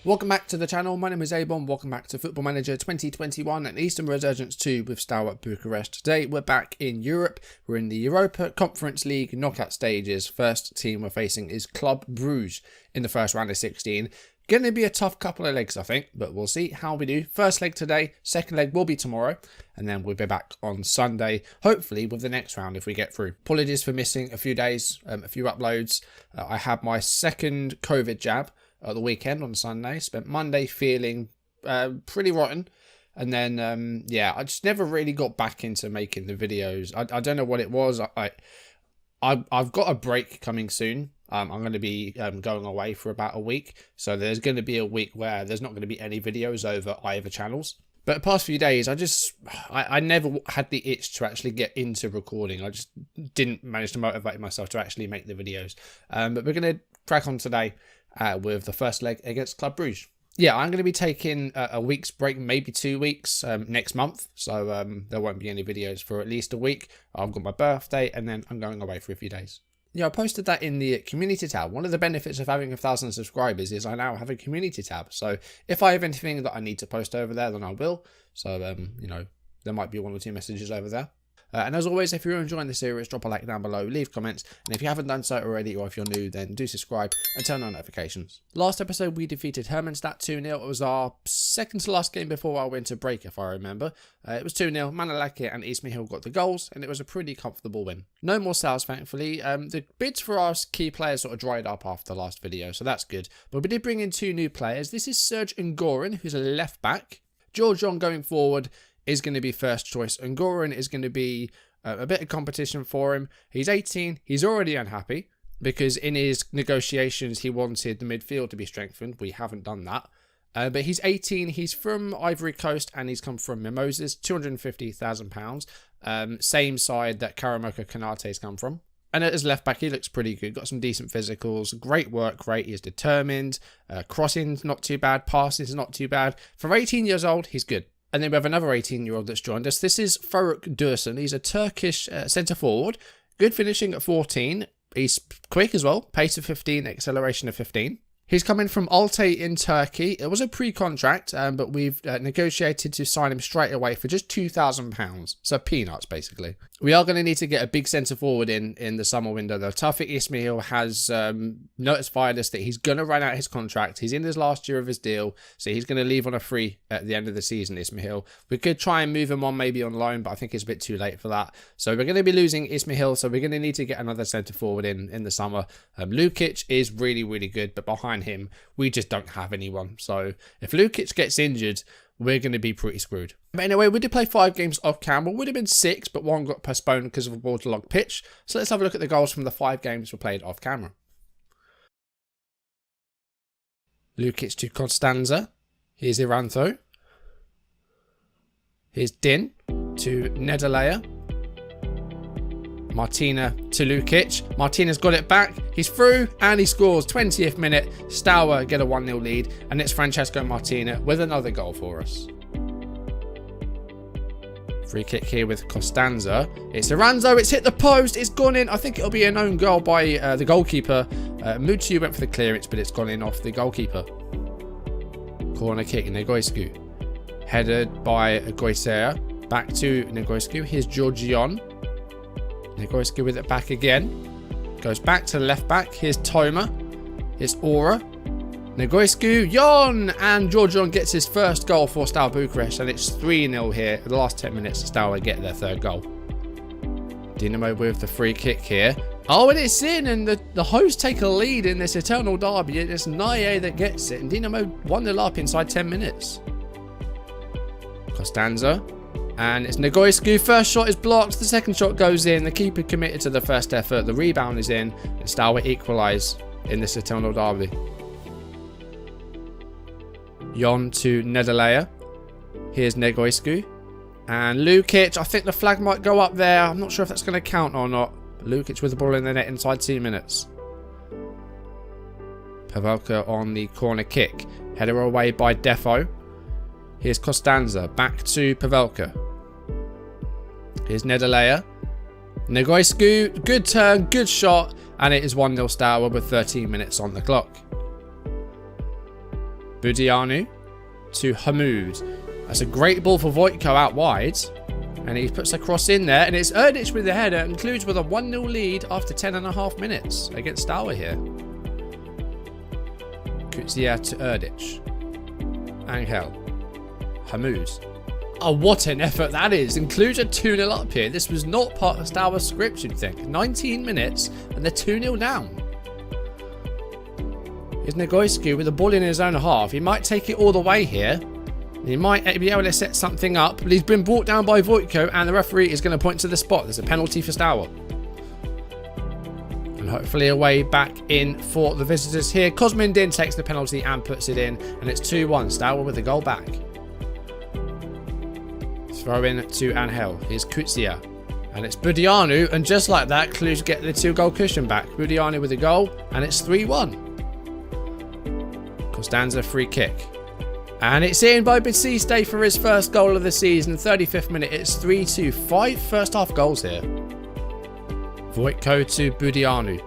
Welcome back to the channel. My name is A-bomb. Welcome back to Football Manager 2021 and Eastern Resurgence 2 with Steaua Bucharest. Today we're back in Europe. We're in the Europa Conference League knockout stages. First team we're facing is Club Bruges in the first round of 16. Going to be a tough couple of legs, I think, but we'll see how we do. First leg today, second leg will be tomorrow, and then we'll be back on Sunday, hopefully with the next round if we get through. Apologies for missing a few days, a few uploads. I had my second COVID jab at the weekend on Sunday. Spent Monday feeling pretty rotten, and then yeah, I just never really got back into making the videos. I don't know what it was. I've got a break coming soon. I'm going to be going away for about a week, so there's going to be a week where there's not going to be any videos over either channels. But the past few days, I never had the itch to actually get into recording. I just didn't manage to motivate myself to actually make the videos. But we're going to crack on today with the first leg against Club Bruges. Yeah, I'm going to be taking a week's break, maybe 2 weeks next month. So there won't be any videos for at least a week. I've got my birthday and then I'm going away for a few days. Yeah, I posted that in the community tab. One of the benefits of having 1,000 subscribers is I now have a community tab. So if I have anything that I need to post over there, then I will. So, you know, there might be 1 or 2 messages over there. And as always, if you're enjoying the series, drop a like down below, leave comments, and if you haven't done so already, or if you're new, then do subscribe and turn on notifications. Last episode, we defeated Hermannstadt 2-0. It was our second to last game before our winter break, if I remember. It was 2-0. Manalake and Ismail got the goals, and it was a pretty comfortable win. No more sales, thankfully. The bids for our key players sort of dried up after the last video, so that's good. But we did bring in 2 new players. This is Serge Ngorin, who's a left back. Georgian going forward is going to be first choice, and Ngorin is going to be a bit of competition for him. He's 18. He's already unhappy because in his negotiations he wanted the midfield to be strengthened. We haven't done that. But he's 18. He's from Ivory Coast and he's come from Mimosas, £250,000. Same side that Karamoka Konate's come from. And at his left back, he looks pretty good. Got some decent physicals. Great work rate. He's determined. Crossing's not too bad. Passing's not too bad. For 18 years old, he's good. And then we have another 18-year-old that's joined us. This is Faruk Dursun. He's a Turkish centre-forward. Good finishing at 14. He's quick as well. Pace of 15, acceleration of 15. He's coming from Altay in Turkey. It was a pre-contract, but we've negotiated to sign him straight away for just £2,000. So peanuts, basically. We are going to need to get a big centre-forward in the summer window, though. Tawfik Ismail has notified us that he's going to run out his contract. He's in his last year of his deal, so he's going to leave on a free at the end of the season, Ismail. We could try and move him on maybe on loan, but I think it's a bit too late for that. So we're going to be losing Ismail, so we're going to need to get another centre-forward in the summer. Lukic is really, really good, but behind him, we just don't have anyone. So if Lukic gets injured, we're going to be pretty screwed. But anyway, we did play 5 games off camera. Would have been 6, but 1 got postponed because of a waterlogged pitch. So let's have a look at the goals from the 5 games we played off camera. Lukic to Constanza. Here's Irantho. Here's Din to Nedalea. Martina to Lukic. Martina's got it back. He's through and he scores. 20th minute. Steaua get a 1-0 lead. And it's Francesco Martina with another goal for us. Free kick here with Costanza. It's Aranzo. It's hit the post. It's gone in. I think it'll be an own goal by the goalkeeper. Mutu went for the clearance, but it's gone in off the goalkeeper. Corner kick, Negoescu. Headed by Goisea. Back to Negoescu. Here's Georgian. Negoescu with it back again. Goes back to the left back. Here's Toma. Here's Aura. Negoescu, Jon! And Georgian gets his first goal for Steaua Bucharest. And it's 3-0 here. In the last 10 minutes, Steaua get their 3rd goal. Dinamo with the free kick here. Oh, and it's in. And the hosts take a lead in this eternal derby. It's S9E8 that gets it. And Dinamo 1-0 up inside 10 minutes. Costanza. And it's Negoescu. First shot is blocked. The second shot goes in. The keeper committed to the first effort. The rebound is in. And Steaua equalise in this eternal derby. Jon to Nedalea. Here's Negoescu. And Lukic. I think the flag might go up there. I'm not sure if that's going to count or not. But Lukic with the ball in the net inside 2 minutes. Pavelka on the corner kick. Header away by Defo. Here's Costanza. Back to Pavelka. Here's Nedalea. Negoescu. Good turn. Good shot. And it is 1-0 Steaua with 13 minutes on the clock. Budianu to Hamoud. That's a great ball for Vojtko out wide. And he puts a cross in there. And it's Erdich with the header. And Cluj with a 1-0 lead after 10.5 minutes against Steaua here. Kutsia to Erdich. Angel. Hamoud. Oh, what an effort that is. And Cluj are 2-0 up here. This was not part of Steaua's script, you'd think. 19 minutes and they're 2-0 down. Here's Negoiscu with the ball in his own half. He might take it all the way here. He might be able to set something up, but he's been brought down by Vojtko and the referee is going to point to the spot. There's a penalty for Steaua. And hopefully a way back in for the visitors here. Kosmin Din takes the penalty and puts it in, and it's 2-1. Steaua with the goal back. Throw in to Angel. Here's Kutsia. And it's Budianu, and just like that, Cluj get the 2-goal cushion back. Budianu with a goal, and it's 3-1. Costanza free kick. And it's in by Batiste for his first goal of the season. 35th minute, it's 3-2. 5 first half goals here. Vojtko to Budianu.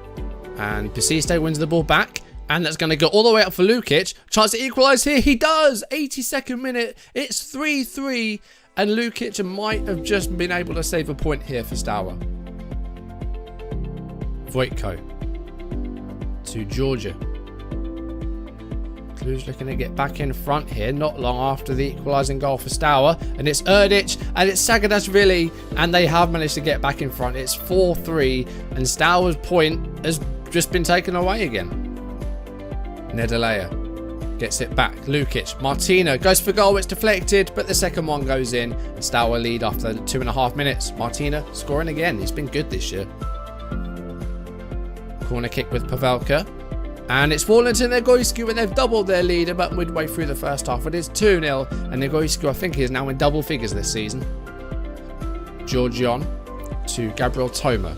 And Batiste wins the ball back. And that's going to go all the way up for Lukic. Chance to equalise here. He does. 82nd minute. It's 3-3. And Lukic might have just been able to save a point here for Steaua. Vojtko to Georgia. Cluj looking to get back in front here, not long after the equalising goal for Steaua. And it's Erdich and it's Sagadashvili, and they have managed to get back in front. It's 4-3 and Staua's point has just been taken away again. Nedalea gets it back. Lukic. Martina goes for goal. It's deflected, but the second one goes in. And Steaua lead after 2.5 minutes. Martina scoring again. He's been good this year. Corner kick with Pavelka. And it's fallen to Negoiscu, and they've doubled their lead about midway through the first half. It is 2-0, and Negoiscu, I think, is now in double figures this season. George Jon to Gabriel Toma.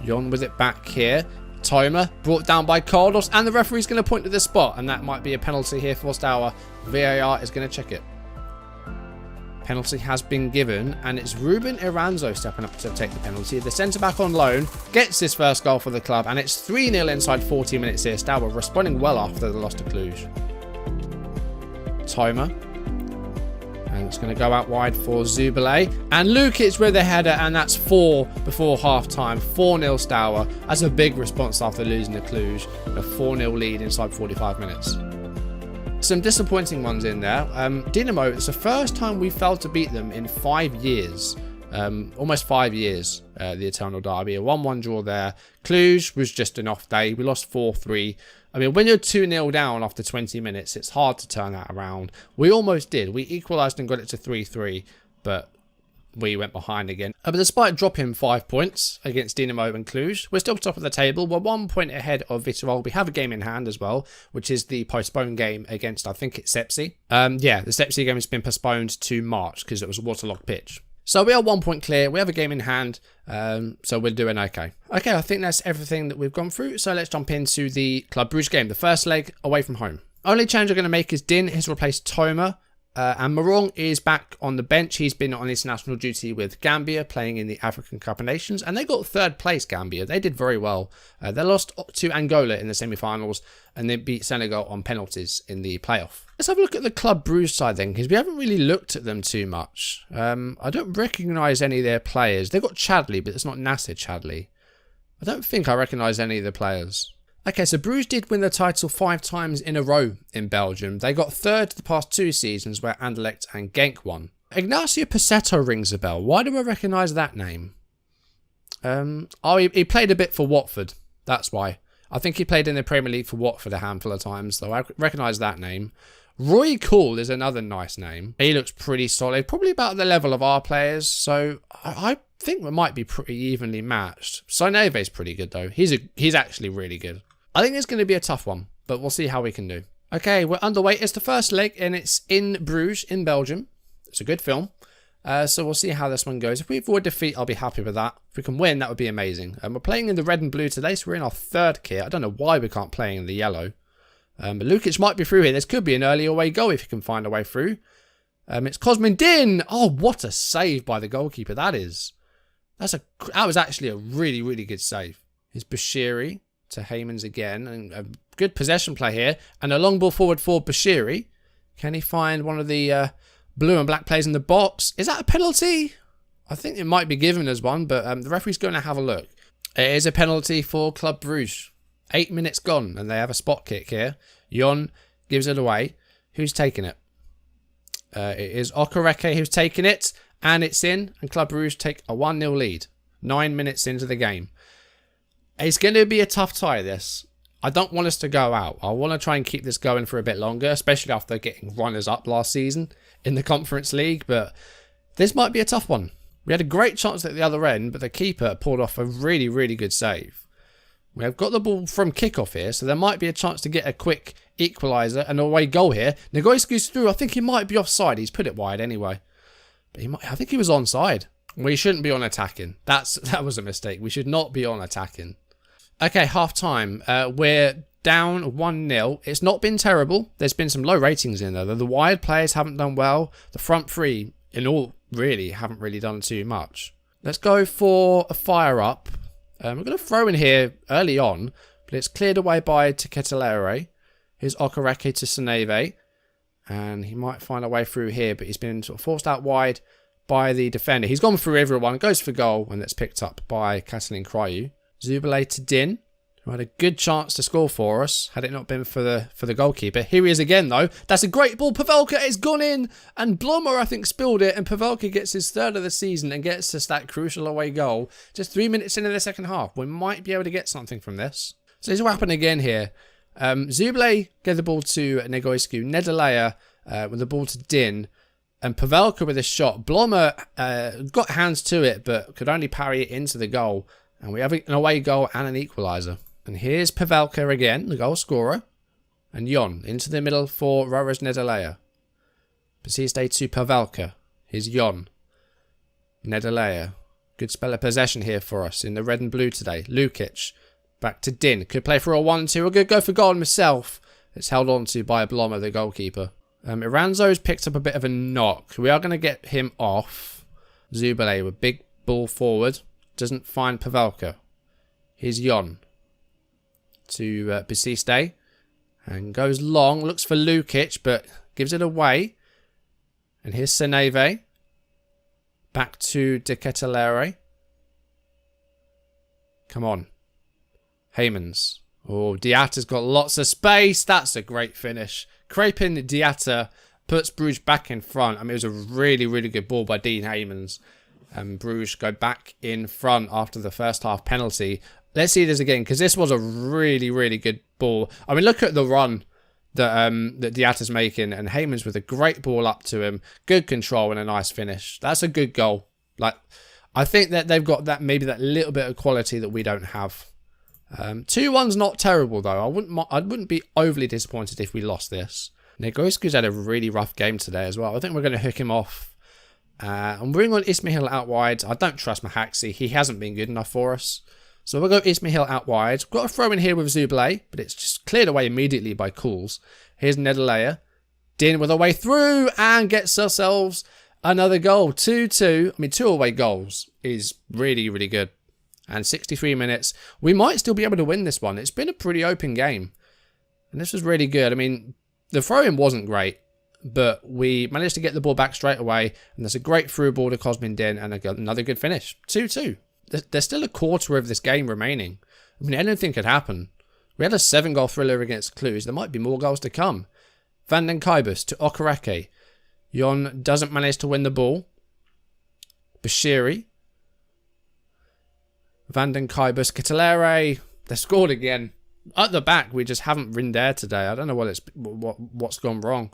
Jon with it back here. Toma brought down by Carlos, and the referee's going to point to the spot, and that might be a penalty here for Steaua. VAR is going to check it. Penalty has been given, and it's Ruben Iranzo stepping up to take the penalty. The centre-back on loan gets his first goal for the club, and it's 3-0 inside 40 minutes here. Steaua responding well after the loss to Cluj. Toma. And it's going to go out wide for Zubale. And Lukic with the header, and that's 4 before half-time. 4-0 Steaua. That's a big response after losing to Cluj. A 4-0 lead inside 45 minutes. Some disappointing ones in there. Dinamo, it's the first time we failed to beat them in 5 years. Almost 5 years, the Eternal Derby. A 1-1 draw there. Cluj was just an off day. We lost 4-3. I mean, when you're 2-0 down after 20 minutes, it's hard to turn that around. We almost did. We equalised and got it to 3-3, but we went behind again. But despite dropping 5 points against Dinamo and Cluj, we're still top of the table. We're 1 point ahead of Viitorul. We have a game in hand as well, which is the postponed game against, I think it's Sepsi. Yeah, the Sepsi game has been postponed to March because it was a waterlogged pitch. So we are 1 point clear. We have a game in hand, so we're doing okay. Okay, I think that's everything that we've gone through. So let's jump into the Club Bruges game, the first leg away from home. Only change we're going to make is Din has replaced Toma. And Morong is back on the bench. He's been on international duty with Gambia, playing in the African Cup of Nations. And they got 3rd place, Gambia. They did very well. They lost to Angola in the semi-finals, and they beat Senegal on penalties in the playoff. Let's have a look at the Club Bruges side then, because we haven't really looked at them too much. I don't recognise any of their players. They've got Chadley, but it's not Nasser Chadley. I don't think I recognise any of the players. Okay, so Bruges did win the title 5 times in a row in Belgium. They got 3rd the past 2 seasons where Anderlecht and Genk won. Ignacio Passetto rings a bell. Why do I recognise that name? He played a bit for Watford. That's why. I think he played in the Premier League for Watford a handful of times, though I recognise that name. Roy Cool is another nice name. He looks pretty solid, probably about the level of our players, so I think we might be pretty evenly matched. Soneve's pretty good though. He's actually really good. I think it's going to be a tough one, but we'll see how we can do. Okay, we're underway. It's the first leg, and it's in Bruges, in Belgium. It's a good film. So we'll see how this one goes. If we avoid defeat, I'll be happy with that. If we can win, that would be amazing. And we're playing in the red and blue today, so we're in our 3rd kit. I don't know why we can't play in the yellow. But Lukic might be through here. This could be an early away goal if he can find a way through. It's Kosmin Din. Oh, what a save by the goalkeeper that is. That was actually a really, really good save. Here's Bashiri to Heymans again, and a good possession play here. And a long ball forward for Bashiri. Can he find one of the blue and black players in the box? Is that a penalty? I think it might be given as one, but the referee's going to have a look. It is a penalty for Club Bruges. 8 minutes gone, and they have a spot kick here. Jon gives it away. Who's taking it? It is Okereke who's taking it, and it's in, and Club Bruges take a 1-0 lead. 9 minutes into the game. It's going to be a tough tie, this. I don't want us to go out. I want to try and keep this going for a bit longer, especially after getting runners-up last season in the Conference League, but this might be a tough one. We had a great chance at the other end, but the keeper pulled off a really, really good save. We have got the ball from kickoff here, so there might be a chance to get a quick equaliser and away goal here. Negoiscu's through. I think he might be offside. He's put it wide anyway. But I think he was onside. We shouldn't be on attacking. That was a mistake. We should not be on attacking. Okay, half time. We're down 1-0. It's not been terrible. There's been some low ratings in there. The wide players haven't done well. The front three, in all, really haven't really done too much. Let's go for a fire up. We're going to throw in here early on, but it's cleared away by Teketelere. Here's Okereke to Seneve. And he might find a way through here, but he's been sort of forced out wide by the defender. He's gone through everyone, goes for goal, and it's picked up by Katalin Craiu. Zubele to Din, who had a good chance to score for us, had it not been for the goalkeeper. Here he is again, though. That's a great ball. Pavelka, it's gone in, and Blommer, I think, spilled it, and Pavelka gets his third of the season and gets us that crucial away goal. Just 3 minutes into the second half. We might be able to get something from this. So this will happen again here. Zubele gave the ball to Negoiscu. Nedelea with the ball to Din. And Pavelka with a shot. Blommer got hands to it, but could only parry it into the goal. And we have an away goal and an equaliser. And here's Pavelka again, the goal scorer. And Jon into the middle for Roras Nedelea. Persiste to Pavelka. Here's Jon. Nedelea. Good spell of possession here for us in the red and blue today. Lukic. Back to Din. Could play for a 1-2. We're going to go for goal himself. It's held on to by Blommer, the goalkeeper. Iranzo's picked up a bit of a knock. We are going to get him off. Zubele with big ball forward. Doesn't find Pavelka. Here's Jon to Basiste. And goes long. Looks for Lukic, but gives it away. And here's Seneve. Back to Teketelere. Come on. Heymans. Oh, Diatta's got lots of space. That's a great finish. Crepin Diatta puts Bruges back in front. I mean, it was a really, really good ball by Dean Heymans. And Bruges go back in front after the first half penalty. Let's see this again, because this was a really, really good ball. I mean, look at the run that Diatta's making, and Heymans with a great ball up to him. Good control and a nice finish. That's a good goal. Like, I think that they've got that maybe that little bit of quality that we don't have. 2-1's not terrible though. I wouldn't be overly disappointed if we lost this. Negoiscu's had a really rough game today as well. I think we're going to hook him off. And bring on Ismail out wide. I don't trust Mahaxi. He hasn't been good enough for us. So we'll go Ismail out wide. Got a throw in here with Zubele, but it's just cleared away immediately by Cools. Here's Nedelea. Din with a way through and gets ourselves another goal. 2-2. I mean, 2 away goals is really, really good. And 63 minutes. We might still be able to win this one. It's been a pretty open game. And this was really good. I mean, the throw-in wasn't great. But we managed to get the ball back straight away. And there's a great through ball to Cosmin Din. And another good finish. 2-2. There's still a quarter of this game remaining. I mean, anything could happen. We had a 7-goal thriller against Cluj. There might be more goals to come. Van den Kuibus to Okereke. Jon doesn't manage to win the ball. Bashiri. Van den Kuibus, Ketelere, they scored again. At the back, we just haven't been there today. I don't know what's gone wrong.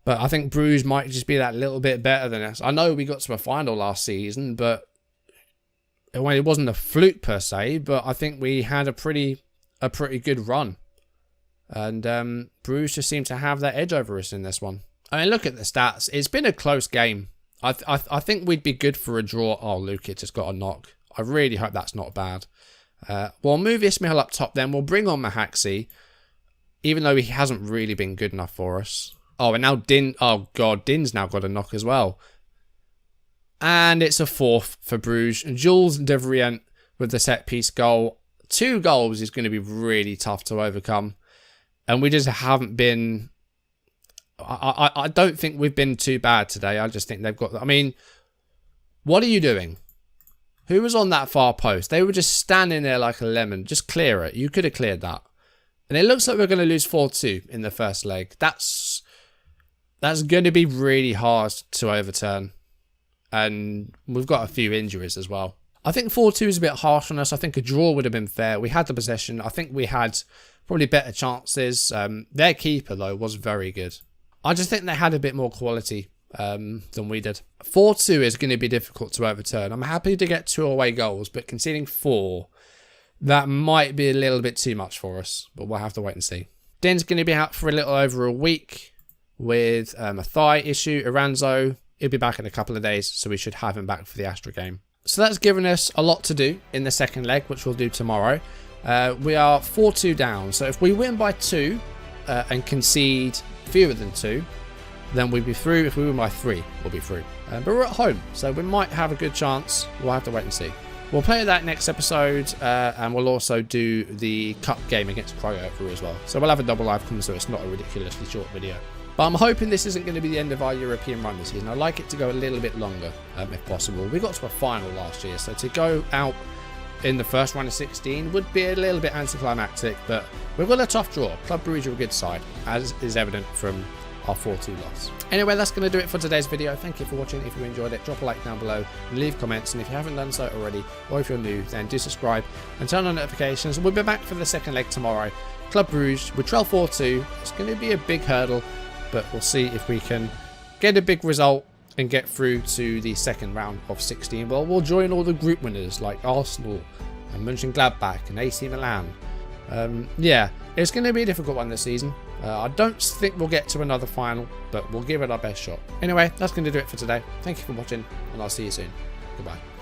But I think Bruges might just be that little bit better than us. I know we got to a final last season, but it wasn't a fluke per se. But I think we had a pretty good run. And Bruges just seemed to have that edge over us in this one. I mean, look at the stats. It's been a close game. I think we'd be good for a draw. Oh, Lukic has got a knock. I really hope that's not bad. We'll move Ismail up top then. We'll bring on Mahaxi, even though he hasn't really been good enough for us. Oh, and now Din. Oh, God. Din's now got a knock as well. And it's a 4th for Bruges. Jules de Vrient with the set-piece goal. 2 goals is going to be really tough to overcome. And we just haven't been... I don't think we've been too bad today. I just think they've got... I mean, what are you doing? Who was on that far post? They were just standing there like a lemon. Just clear it. You could have cleared that. And it looks like we're going to lose 4-2 in the first leg. That's going to be really hard to overturn. And we've got a few injuries as well. I think 4-2 is a bit harsh on us. I think a draw would have been fair. We had the possession. I think we had probably better chances. Their keeper, though, was very good. I just think they had a bit more quality than we did. 4-2 is going to be difficult to overturn. I'm happy to get 2 away goals, but conceding 4, that might be a little bit too much for us. But we'll have to wait and see. Din's going to be out for a little over a week with a thigh issue. Aranzo, he'll be back in a couple of days, so we should have him back for the Astra game. So that's given us a lot to do in the second leg, which we'll do tomorrow. We are 4-2 down, so if we win by 2 and concede fewer than 2, then we'll be through. If we win by 3, we'll be through. But we're at home, so we might have a good chance. We'll have to wait and see. We'll play that next episode, and we'll also do the cup game against Brugge through as well. So we'll have a double live come, so it's not a ridiculously short video. But I'm hoping this isn't going to be the end of our European run this season. I'd like it to go a little bit longer, if possible. We got to a final last year, so to go out in the first round of 16 would be a little bit anticlimactic, but we've got a tough draw. Club Brugge are a good side, as is evident from our 4-2 loss. Anyway, that's going to do it for today's video. Thank you for watching. If you enjoyed it, drop a like down below and leave comments. And if you haven't done so already, or if you're new, then do subscribe and turn on notifications. We'll be back for the second leg tomorrow. Club Brugge, we trail 4-2. It's going to be a big hurdle, but we'll see if we can get a big result and get through to the second round of 16. Well, we'll join all the group winners like Arsenal and Mönchengladbach and AC Milan. Yeah, it's going to be a difficult one this season. I don't think we'll get to another final, but we'll give it our best shot. Anyway, that's going to do it for today. Thank you for watching, and I'll see you soon. Goodbye.